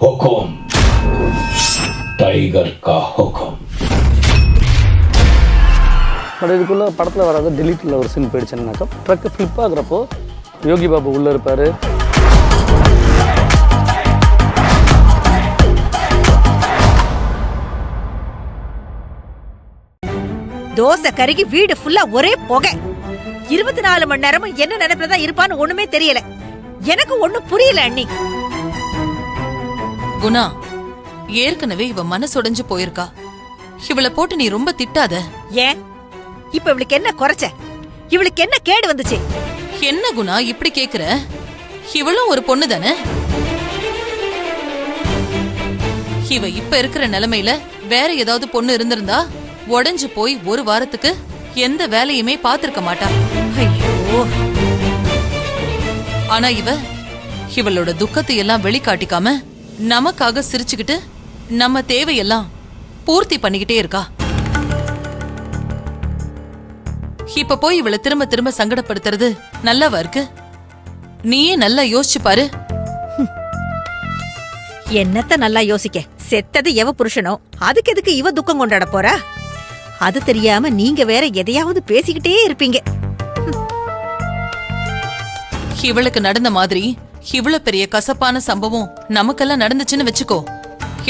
हुकुम tiger का हुकुम. But இதுக்குள்ளே படத்தில் வராது டெலிட்டில் ஒரு scene போயிடுச்சுன்னாக்கா truck flip ஆகுறப்போ Yogi Babu உள்ளே இருப்பார். தோசை கருகி வீடு ஃபுல்லா ஒரே புகை. 24 மணி நேரமும் என்ன நினைப்புலதான் இருப்பான்னு ஒண்ணுமே தெரியல. எனக்கு ஒண்ணும் புரியல அண்ணி. குணா, ஏற்கனவே இவ மனசுடைஞ்சு போயிருக்கா. இவளை போட்டு நீ ரொம்ப திட்டாத. ஏன் இப்ப இவளுக்கு என்ன குறைச்ச? இவளுக்கு என்ன கேடு வந்துச்சு? என்ன குணா இப்படி கேக்குற? இவளும் ஒரு பொண்ணு தானே. இவ இப்ப இருக்கிற நிலைமையில வேற ஏதாவது பொண்ணு இருந்திருந்தா உடைஞ்சு போய் ஒரு வாரத்துக்கு எந்த வேலையுமே பாத்திருக்க மாட்டா. ஐயோ, ஆனா இவளோட துக்கத்தை எல்லாம் வெளிக்காட்டிக்காம நமக்காக சிரிச்சுக்கிட்டு நம்ம தேவையெல்லாம் பூர்த்தி பண்ணிக்கிட்டே இருக்கா. இப்ப போய் இவளை திரும்ப திரும்ப சங்கடப்படுத்துறது நல்லவா இருக்கு? நீயே நல்லா யோசிச்சு பாரு. என்னத்த நல்லா யோசிக்க. செத்தது எவ புருஷனோ, அதுக்கு எதுக்கு இவ துக்கம் கொண்டாட போறா? அது தெரியாம நீங்க வேற எதையாவது பேசிக்கிட்டே இருப்பீங்க. இவளுக்கு நடந்த மாதிரி இவ்வளவு பெரிய கசப்பான சம்பவம் நமக்கெல்லாம் நடந்துச்சுன்னு வச்சுக்கோ,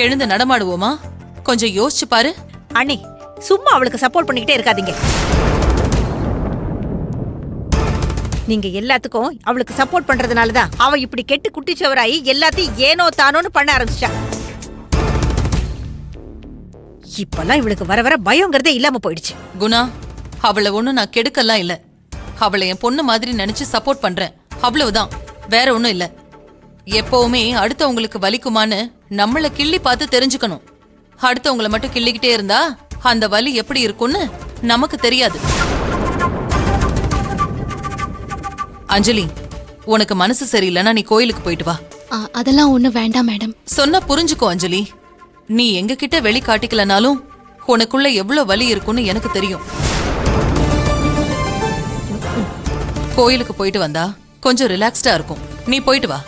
எழுந்து நடமாடுவோமா? கொஞ்சம் யோசிச்சு பாரு. அண்ணி, சும்மா அவளுக்கு சப்போர்ட் பண்ணிக்கிட்டே இருக்காதீங்க. நீங்க எல்லாத்துக்கும் அவளுக்கு சப்போர்ட் பண்றதுனாலதான் அவ இப்படி கெட்டு குட்டிச்சவராயி எல்லாத்தையும் ஏனோ தானோன்னு பண்ண ஆரம்பிச்சிட்டா. இப்பெல்லாம் இவளுக்கு வர வர பயங்கிறதே இல்லாம போயிடுச்சு. குணா, அவளை ஒண்ணும் நான் கெடுக்கலாம் இல்ல. அவளை என் பொண்ணு மாதிரி நினைச்சு சப்போர்ட் பண்றேன், அவ்வளவுதான். வேற ஒண்ணும் இல்ல. எப்பவுமே அடுத்தவங்களுக்கு வலிக்குமான்னு நம்மள கிள்ளி பார்த்து தெரிஞ்சுக்கணும். அடுத்தவங்களை மட்டும் கிள்ளிக்கிட்டே இருந்தா அந்த வலி எப்படி இருக்கும்னு நமக்கு தெரியாது. அஞ்சலி, உனக்கு மனசு சரியில்லைன்னா நீ கோயிலுக்கு போயிட்டு வா. அதெல்லாம் ஒண்ணும் வேண்டாம் மேடம். சொன்னா புரிஞ்சுக்கோ அஞ்சலி. நீ எங்க கிட்ட வெளி காட்டிக்கலனாலும் உனக்குள்ள எவ்வளவு வலி இருக்கும்னு எனக்கு தெரியும். கோயிலுக்கு போயிட்டு வந்தா கொஞ்சம் ரிலாக்ஸ்டா இருக்கும். நீ போயிட்டு வா.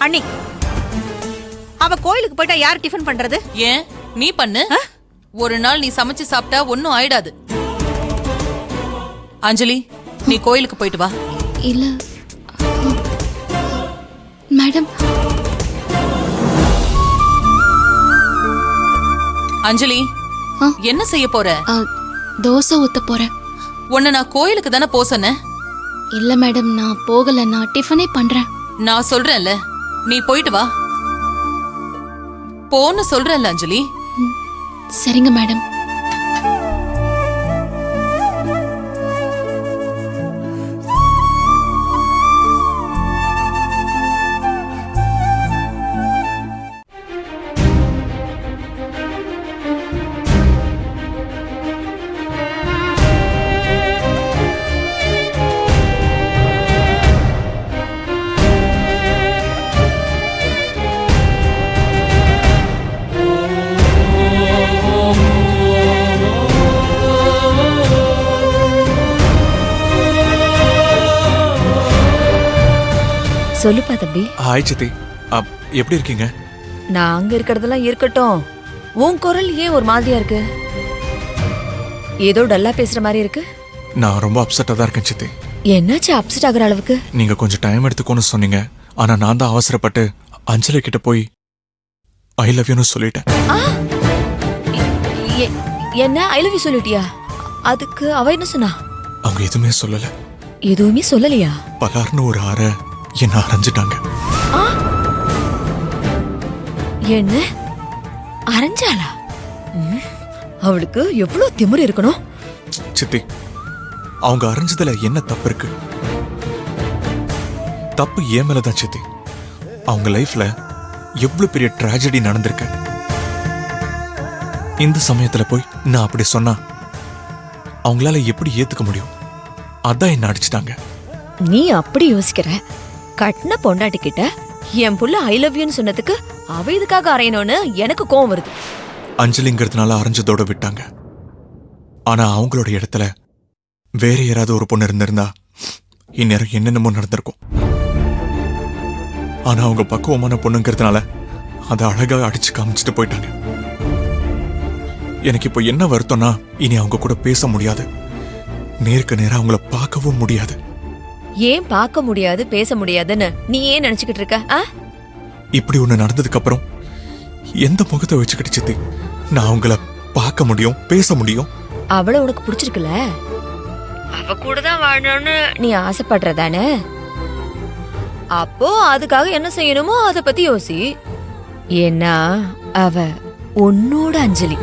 அண்ணி, அவ கோயிலுக்கு போயிட்டா யார் டிஃபன் பண்றது? ஏன் நீ பண்ணு. ஒரு நாள் நீ சமைச்சு சாப்பிட்டா ஒன்னும் ஆயிடாது. அஞ்சலி, நீ கோயிலுக்கு போயிட்டு வா. இல்ல மேடம். அஞ்சலி, என்ன செய்ய போற? தோசை ஊத்த போறேன். உன்னை நான் கோயிலுக்கு தானே போ சொன்னேன். இல்ல மேடம், நான் போகல. நான் டிஃபனே பண்றேன். நான் சொல்றேன்ல, நீ போயிட்டு வா. போன்னு சொல்றேன்ல அஞ்சலி. சரிங்க மேடம். சொல்லுப்பா தம்பி. ஹாய் சித்தி, எப்படி இருக்கீங்க? நான் அங்க இருக்கிறதெல்லாம் இருக்கட்டும், உன் குரல் ஏன் ஒரு மாதிரியா இருக்கு? ஏதோ டல்லா பேசுற மாதிரி இருக்கு. நான் ரொம்ப அப்செட்டா தான் இருக்கேன் சித்தி. என்னாச்சு அப்செட் ஆகுற அளவுக்கு? நீங்க கொஞ்சம் டைம் எடுத்துக்கோன்னு சொன்னீங்க. ஆனா நான் தான் அவசரப்பட்டு அஞ்சலி கிட்ட போய் ஐ லவ் யூன்னு சொல்லிட்டேன். என்ன ஐ லவ் யூ சொல்லிட்டியா? அதுக்கு அவ என்ன சொன்னா? அவங்க எதுவுமே சொல்லல. எதுவுமே சொல்லலையா? பலார்னு ஒரு ஆற என்ன அரைஞ்சிட்டாங்க. என்ன அரைஞ்சாளா? அவளுக்கு எவ்வளவு திமிரு இருக்கணும். சித்தி, அவங்க அரைஞ்சதுல என்ன தப்பு இருக்கு? தப்பு ஏன் மேலதான் சித்தி. அவங்க லைஃப்ல எவ்வளவு பெரிய டிராஜடி நடந்திருக்கு. இந்த சமயத்துல போய் நான் அப்படி சொன்னா அவங்களால எப்படி ஏத்துக்க முடியும்? அதான் என்ன அடிச்சிட்டாங்க. நீ அப்படி யோசிக்கிற? கட்டின பொண்டாட்டி கிட்ட என் புள்ள ஐ லவ் யூன்னு சொன்னதுக்கு அவ இதுக்காக அரையணும்னு எனக்கு கோவம் வருது. அஞ்சலிங்கிறதுனால அரைஞ்சதோட விட்டாங்க. ஆனா அவங்களோட இடத்துல வேற யாராவது ஒரு பொண்ணு இருந்திருந்தா இந்நேரம் என்னென்னமோ நடந்திருக்கும். ஆனா அவங்க பக்குவமான பொண்ணுங்கிறதுனால அதை அழகா அடிச்சு காமிச்சிட்டு போயிட்டாங்க. எனக்கு இப்போ என்ன வருத்தம்னா, இனி அவங்க கூட பேச முடியாது, நேருக்கு நேரா அவங்கள பார்க்கவும் முடியாது. ஏன் பார்க்க முடியாது பேச முடியாதுன்னு நீ ஏன் நினைச்சுக்கிட்டு இருக்க? இப்படி ஒண்ணு நடந்ததுக்கு அப்புறம் எந்த முகத்தை வச்சுக்கிட்டு சித்தி நான் அவங்கள பார்க்க முடியும், பேச முடியும்? அவளை உனக்கு பிடிச்சிருக்குல்ல, அவ கூட தான் வாழணும்னு நீ ஆசைப்படுறதானே? அப்போ அதுக்காக என்ன செய்யணுமோ அதை பத்தி யோசி. ஏன்னா அவ உன்னோட அஞ்சலி.